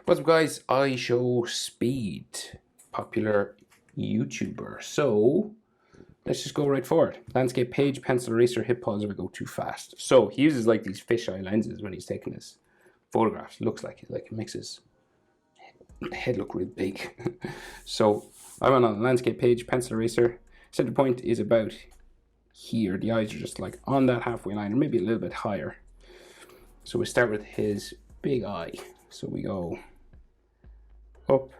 What's up, guys? ishowspeed, popular YouTuber. So let's just go right forward. Landscape page, pencil eraser, hit pause if I go too fast. So he uses like these fisheye lenses when he's taking his photographs. Looks like it makes his head look real big. So I went on the landscape page, pencil eraser. Center point is about here. The eyes are just like on that halfway line, or maybe a little bit higher. So we start with his big eye. So we go up,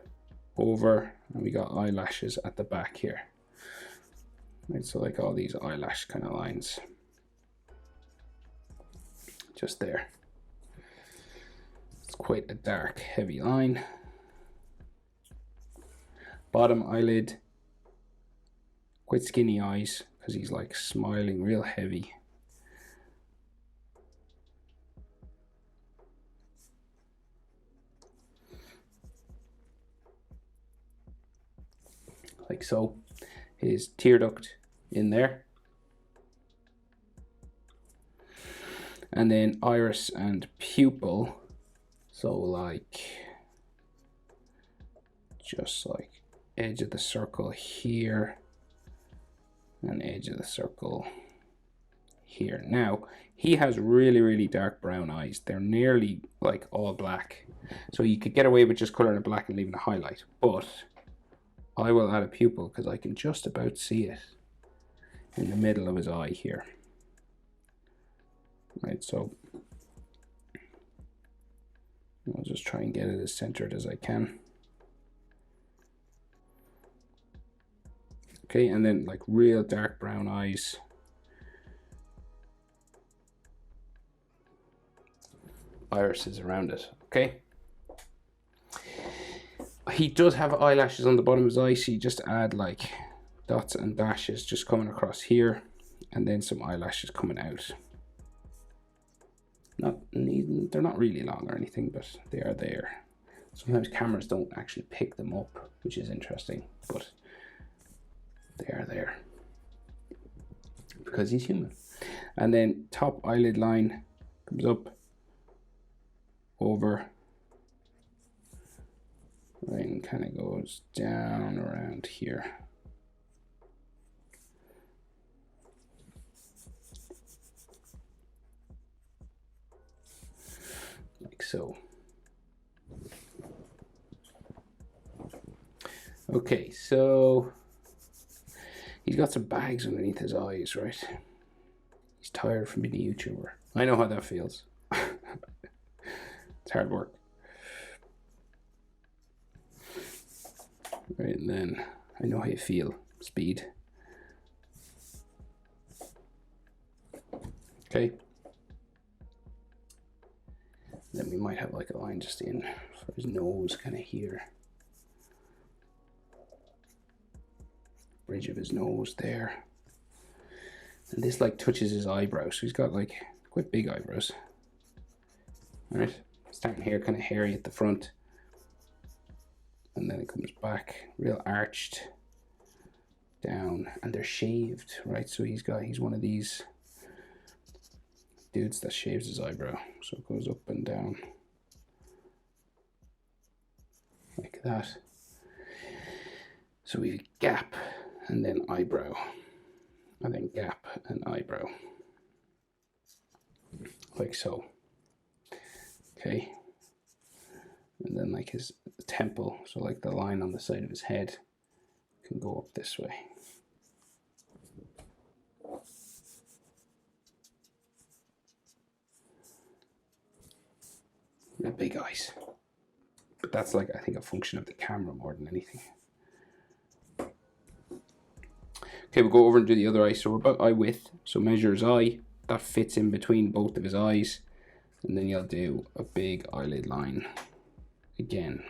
over, and we got eyelashes at the back here. Right, so like all these eyelash kind of lines. Just there. It's quite a dark, heavy line. Bottom eyelid, quite skinny eyes, because he's like smiling real heavy. Like so. His tear duct in there. And then iris and pupil. So like, just like edge of the circle here and edge of the circle here. Now, he has really, really dark brown eyes. They're nearly like all black. So you could get away with just coloring it black and leaving a highlight, but I will add a pupil because I can just about see it in the middle of his eye here. Right, so I'll just try and get it as centered as I can. Okay, and then like real dark brown eyes. Irises around it, okay? He does have eyelashes on the bottom of his eye, so you just add like dots and dashes just coming across here, and then some eyelashes coming out. They're not really long or anything, but they are there. Sometimes cameras don't actually pick them up, which is interesting, but they are there because he's human. And then top eyelid line comes up, over, right, and kind of goes down around here. Like so. Okay, so he's got some bags underneath his eyes, right? He's tired from being a YouTuber. I know how that feels. It's hard work. Right, and then I know how you feel. Speed. Okay. Then we might have like a line just in for his nose, kind of here. Bridge of his nose there. And this like touches his eyebrows, so he's got like quite big eyebrows. All right, starting here kind of hairy at the front, and then it comes back real arched down, and they're shaved, right? So he's one of these dudes that shaves his eyebrow, so it goes up and down like that. So we have gap and then eyebrow, and then gap and eyebrow, like so. Okay, and then like his temple, so like the line on the side of his head can go up this way. Real big eyes, but that's like, I think, a function of the camera more than anything. Okay, we'll go over and do the other eye. So we're about eye width, so measure his eye, that fits in between both of his eyes, and then you'll do a big eyelid line again,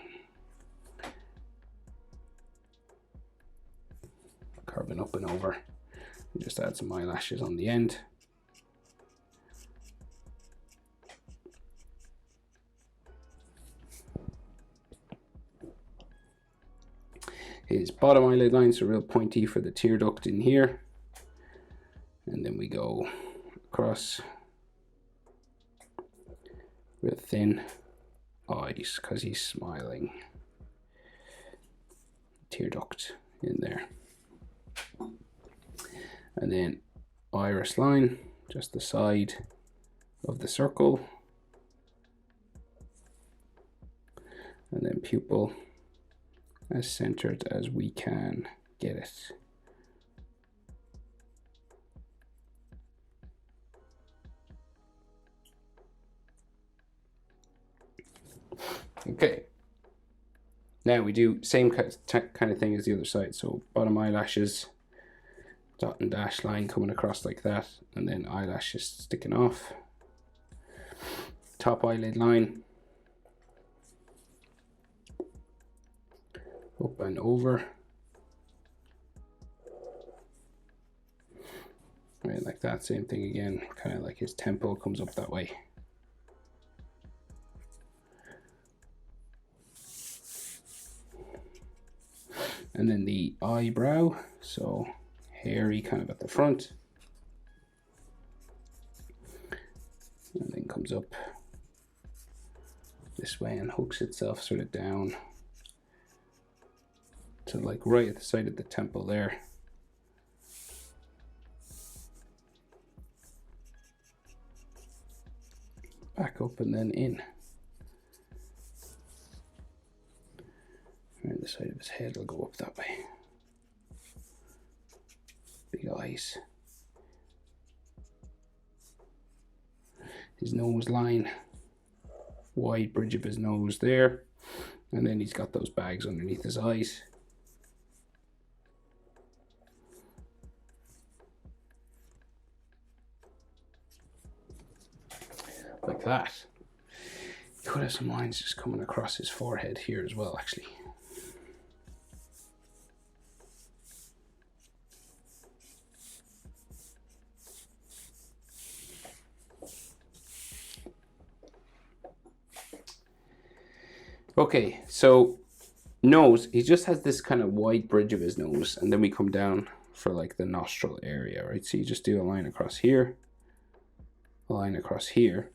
curving up and over, and just add some eyelashes on the end. His bottom eyelid line, so real pointy for the tear duct in here, and then we go across real thin eyes because he's smiling. Tear duct in there. And then iris line, just the side of the circle. And then pupil as centered as we can get it. Okay. Now we do same kind of thing as the other side. So bottom eyelashes, dot and dash line coming across like that, and then eyelashes sticking off. Top eyelid line, up and over, right, like that. Same thing again, kind of like his temple comes up that way. And then the eyebrow, so hairy kind of at the front, and then comes up this way and hooks itself sort of down to like right at the side of the temple there. Back up and then in. And the side of his head will go up that way. Big eyes. His nose line, wide bridge of his nose there, and then he's got those bags underneath his eyes. Like that. He could have some lines just coming across his forehead here as well, actually. Okay, so nose, he just has this kind of wide bridge of his nose, and then we come down for like the nostril area, right? So you just do a line across here, a line across here,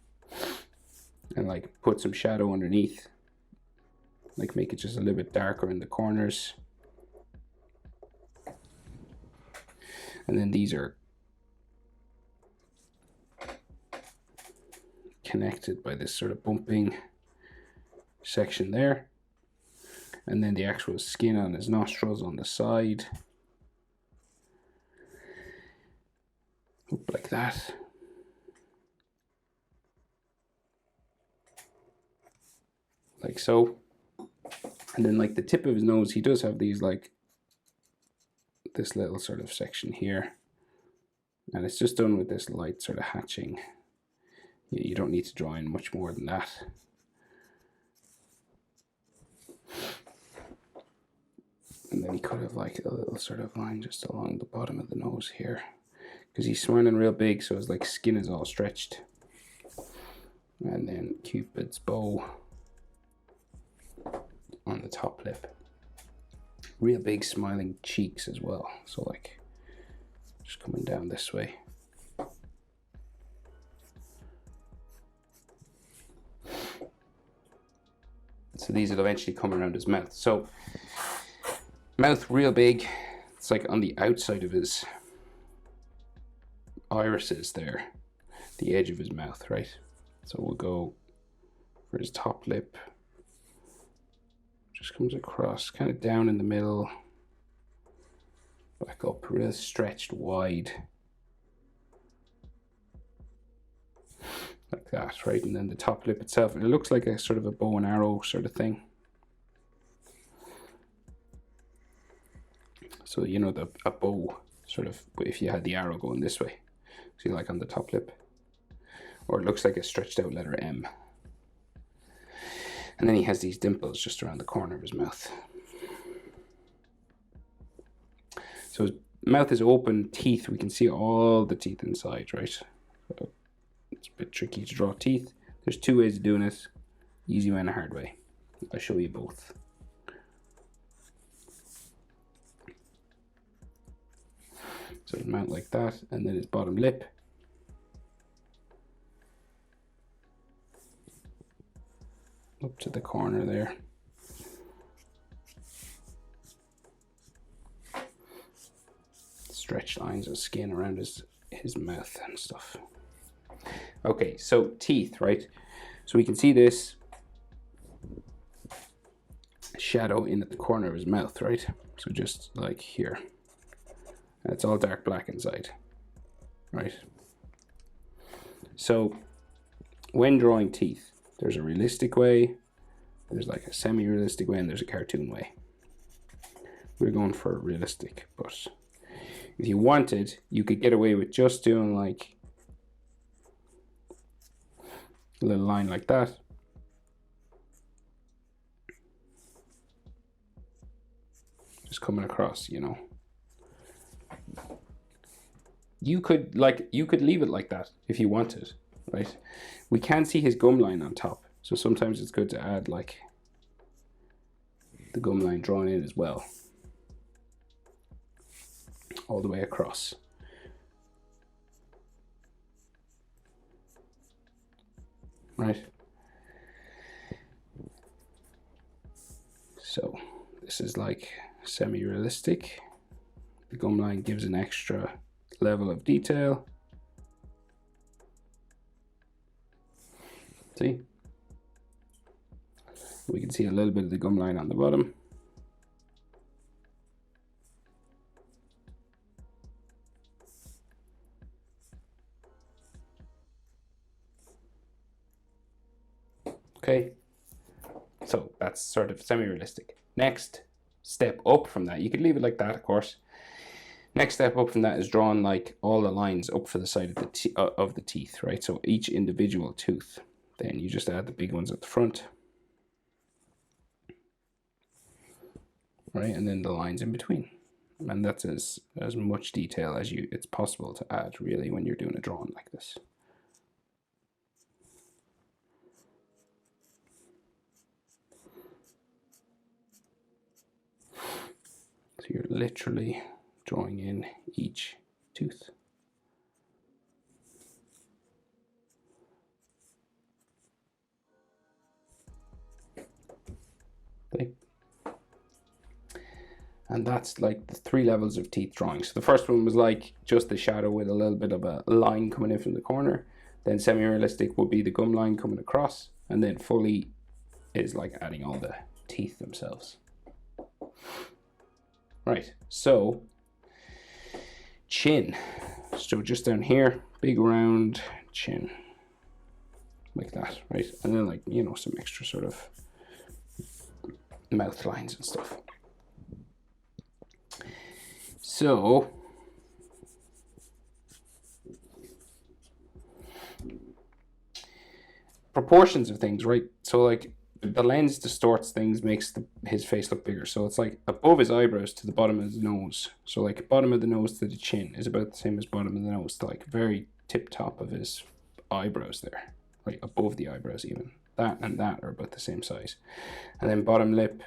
and like put some shadow underneath, like make it just a little bit darker in the corners. And then these are connected by this sort of bumping section there, and then the actual skin on his nostrils on the side, up like that. Like so. And then like the tip of his nose, he does have these like this little sort of section here, and it's just done with this light sort of hatching. You don't need to draw in much more than that. And then he could have like a little sort of line just along the bottom of the nose here, because he's smiling real big, so his like skin is all stretched. And then Cupid's bow on the top lip. Real big smiling cheeks as well, so like just coming down this way. So these will eventually come around his mouth. So mouth real big. It's like on the outside of his irises there, the edge of his mouth, right? So we'll go for his top lip. Just comes across, kind of down in the middle, back up, real stretched wide. Like that, right? And then the top lip itself, it looks like a sort of a bow and arrow sort of thing. So, you know, a bow, sort of, if you had the arrow going this way. See, like on the top lip. Or it looks like a stretched out letter M. And then he has these dimples just around the corner of his mouth. So his mouth is open, teeth, we can see all the teeth inside, right? So it's a bit tricky to draw teeth. There's two ways of doing it, easy way and a hard way. I'll show you both. So his mouth like that, and then his bottom lip. up to the corner there. Stretch lines of skin around his mouth and stuff. Okay, so teeth, right? So we can see this shadow in at the corner of his mouth, right? So just like here. And it's all dark black inside, right? So when drawing teeth, there's a realistic way, there's like a semi-realistic way, and there's a cartoon way. We're going for realistic, but if you wanted, you could get away with just doing like a little line like that. Just coming across, you know. You could leave it like that if you wanted, right? We can see his gum line on top, so sometimes it's good to add like the gum line drawn in as well, all the way across. Right? So this is like semi-realistic. The gum line gives an extra level of detail. See? We can see a little bit of the gum line on the bottom. Okay, so that's sort of semi-realistic. Next step up from that, you could leave it like that, of course. Next step up from that is drawing like all the lines up for the side of the teeth, right? So each individual tooth. Then you just add the big ones at the front, right? And then the lines in between. And that's as much detail as it's possible to add, really, when you're doing a drawing like this. So you're literally drawing in each tooth. Okay. And that's like the 3 levels of teeth drawing. So the first one was like just the shadow with a little bit of a line coming in from the corner. Then semi-realistic would be the gum line coming across. And then fully is like adding all the teeth themselves. Right, so chin. So just down here, big round chin. Like that, right? And then like, you know, some extra sort of mouth lines and stuff. So proportions of things, right? So like the lens distorts things, makes his face look bigger. So it's like above his eyebrows to the bottom of the nose. So like bottom of the nose to the chin is about the same as bottom of the nose to like very tip top of his eyebrows there, right above the eyebrows even. That and that are about the same size. And then bottom lip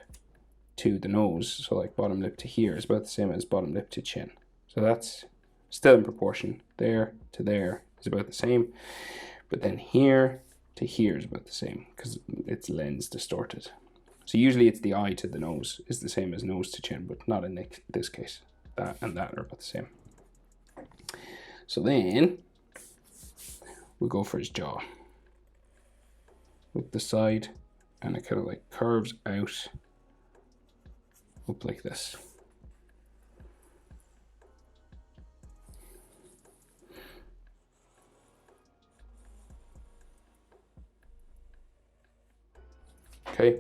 to the nose, so like bottom lip to here is about the same as bottom lip to chin. So that's still in proportion. There to there is about the same. But then here to here is about the same because it's lens distorted. So usually it's the eye to the nose is the same as nose to chin, but not in this case. That and that are about the same. So then we'll go for his jaw. Up the side, and it kind of like curves out up like this. Okay,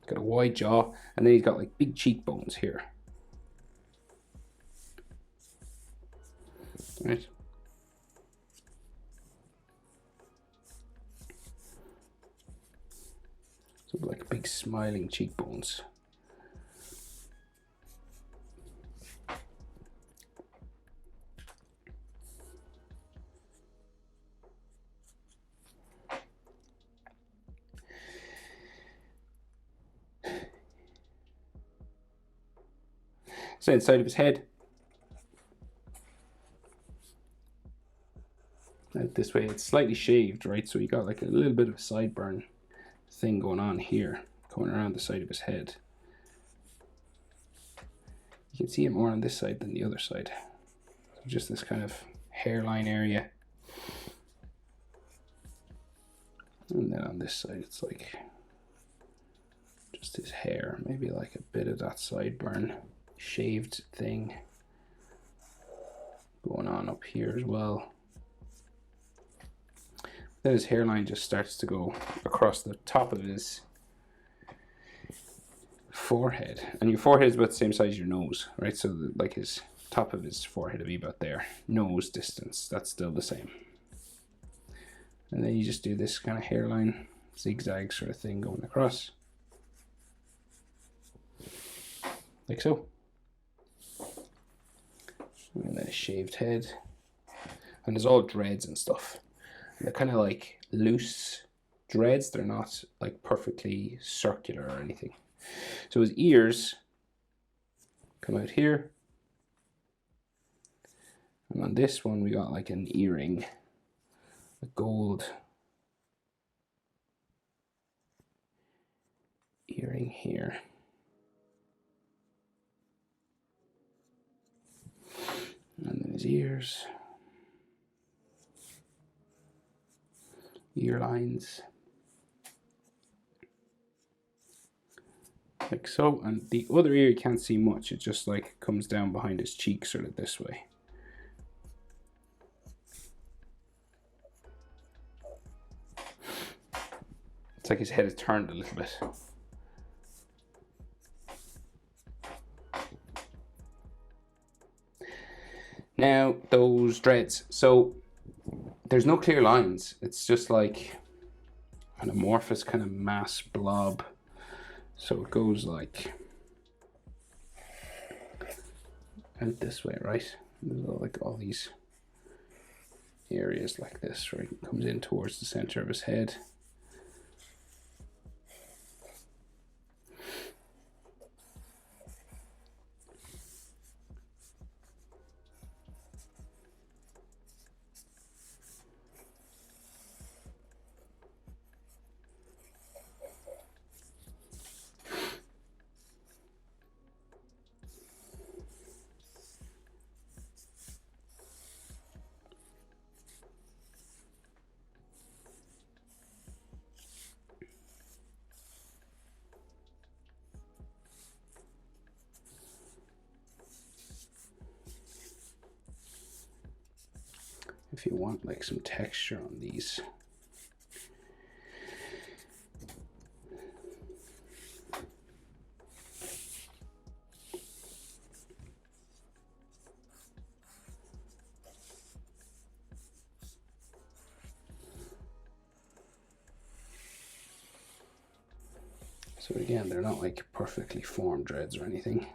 got a wide jaw, and then he's got like big cheekbones here. Right. So like big smiling cheekbones. So inside of his head, and this way it's slightly shaved, right? So you got like a little bit of a sideburn thing going on here, coming around the side of his head. You can see it more on this side than the other side. So just this kind of hairline area. And then on this side, it's like just his hair, maybe like a bit of that sideburn shaved thing going on up here as well. Then his hairline just starts to go across the top of his forehead. And your forehead is about the same size as your nose, right? So like his top of his forehead would be about there. Nose distance, that's still the same. And then you just do this kind of hairline zigzag sort of thing going across. Like so. And then a shaved head. And there's all dreads and stuff. And they're kind of like loose dreads. They're not like perfectly circular or anything. So his ears come out here. And on this one we got like an earring. A gold earring here. And then his ears. Ear lines. Like so. And the other ear you can't see much. It just like comes down behind his cheek sort of this way. It's like his head is turned a little bit. Now, those dreads. So, there's no clear lines. It's just like an amorphous kind of mass blob. So it goes like out this way, right? There's like all these areas like this, right? It comes in towards the center of his head. If you want like some texture on these. So again, they're not like perfectly formed dreads or anything.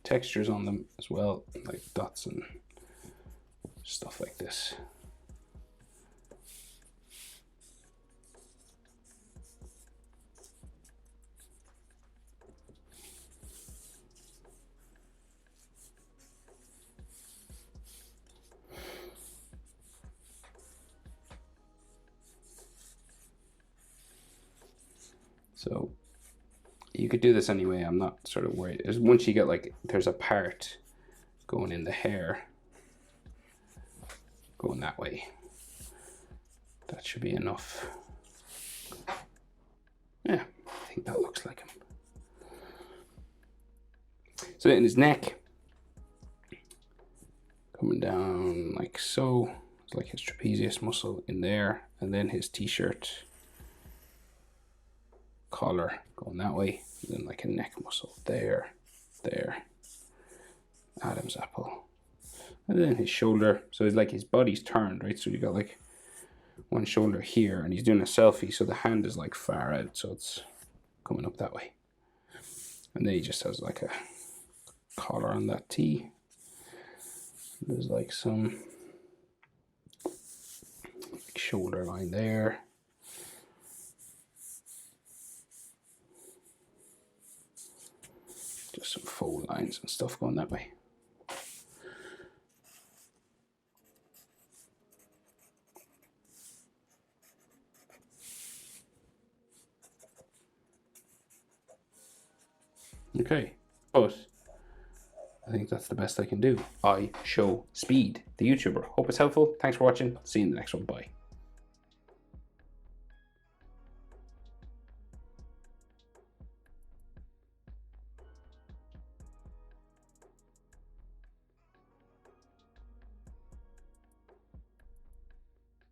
Textures on them as well, like dots and stuff like this. So you could do this anyway. I'm not sort of worried. Once you get like, there's a part going in the hair going that way. That should be enough. Yeah, I think that looks like him. So in his neck, coming down like so, it's like his trapezius muscle in there, and then his t-shirt collar going that way, and then like a neck muscle there, there, Adam's apple, And then his shoulder, so it's like his body's turned, right? So you got like one shoulder here, and he's doing a selfie, so the hand is like far out, so it's coming up that way. And then he just has like a collar on that tee. There's like some shoulder line there. Just some fold lines and stuff going that way. Okay, but I think that's the best I can do. I show Speed, the YouTuber. Hope it's helpful. Thanks for watching. See you in the next one. Bye.